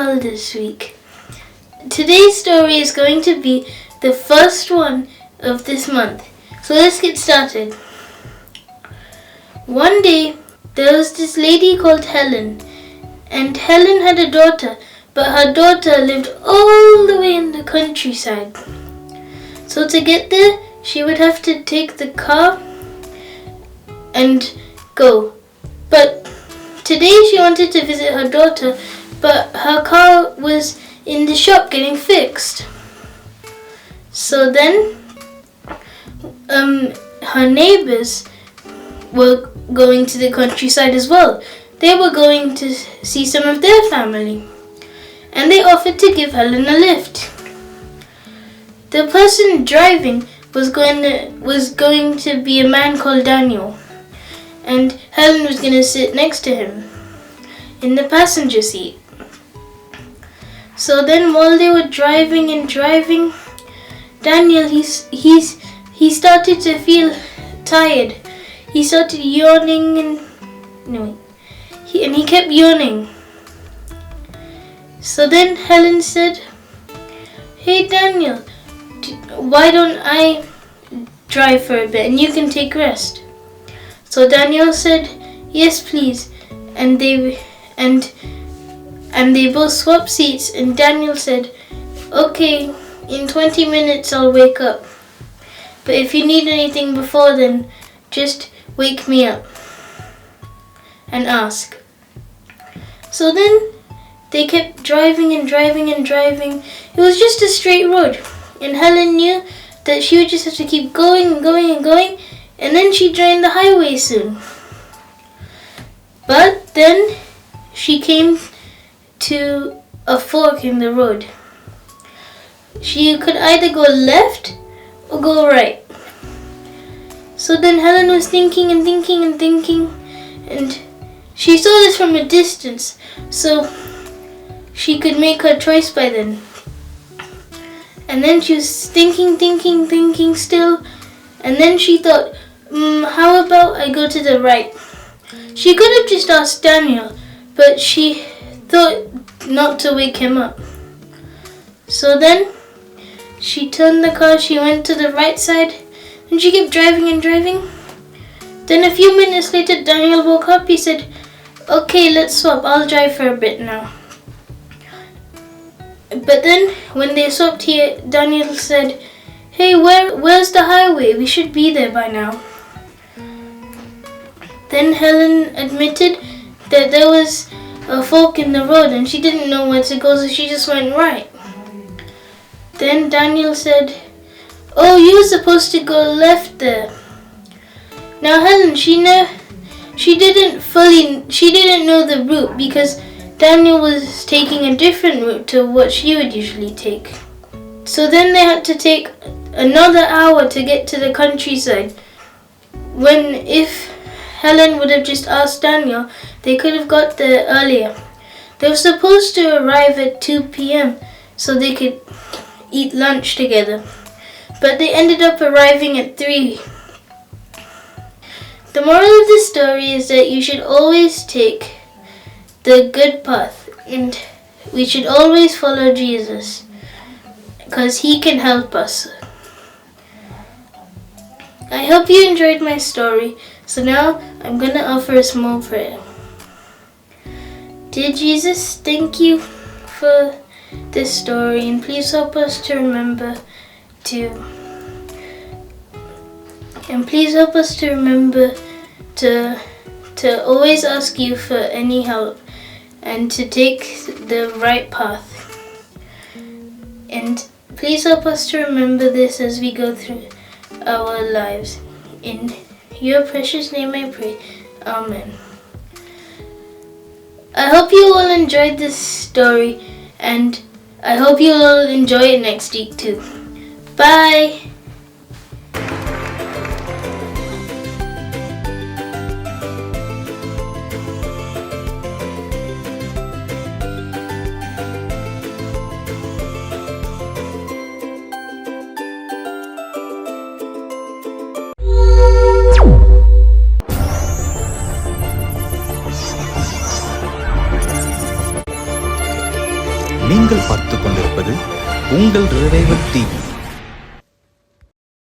well this week. Today's story is going to be the first one of this month. So let's get started. One day, there was this lady called Helen. And Helen had a daughter, but her daughter lived all the way in the countryside. So to get there, she would have to take the car and go. But today she wanted to visit her daughter, but her car was in the shop getting fixed. So then her neighbors were going to the countryside as well. They were going to see some of their family, and they offered to give Helen a lift. The person driving was going to be a man called Daniel, and Helen was going to sit next to him in the passenger seat. So then while they were driving, Daniel, he started to feel tired. He started yawning and he kept yawning. So then Helen said, "Hey Daniel, why don't I drive for a bit and you can take rest?" So Daniel said, "Yes, please." And they both swapped seats, and Daniel said, "Okay, in 20 minutes I'll wake up. But if you need anything before then, just wake me up and ask." So then they kept driving. It was just a straight road, and Helen knew that she would just have to keep going, and then she'd join the highway soon. But then she came to a fork in the road. She could either go left or go right. So then Helen was thinking, and she saw this from a distance, so she could make her choice by then. And then she was thinking still, and then she thought, how about I go to the right? She could have just asked Daniel, but she thought not to wake him up. So then she turned the car, she went to the right side, and she kept driving. Then a few minutes later, Daniel woke up. He said, "Okay, let's swap. I'll drive for a bit now." But then when they swapped here, Daniel said, "Hey, where's the highway? We should be there by now." Then Helen admitted that there was a fork in the road and she didn't know where to go, so she just went right. Then Daniel said, "Oh, you were supposed to go left there." Now Helen, she didn't know the route because Daniel was taking a different route to what she would usually take. So then they had to take another hour to get to the countryside, when if Helen would have just asked Daniel, they could have got there earlier. They were supposed to arrive at 2 p.m. so they could eat lunch together, but they ended up arriving at 3. The moral of this story is that you should always take the good path, and we should always follow Jesus because he can help us. I hope you enjoyed my story. So now I'm going to offer a small prayer. Dear Jesus, thank you for this story, and please help us to remember to always ask you for any help and to take the right path. And please help us to remember this as we go through our lives. In your precious name I pray. Amen. I hope you all enjoyed this story, and I hope you all enjoy it next week too. Bye! நீங்கள் பார்த்துக் கொண்டிருப்பது உங்கள் revival TV.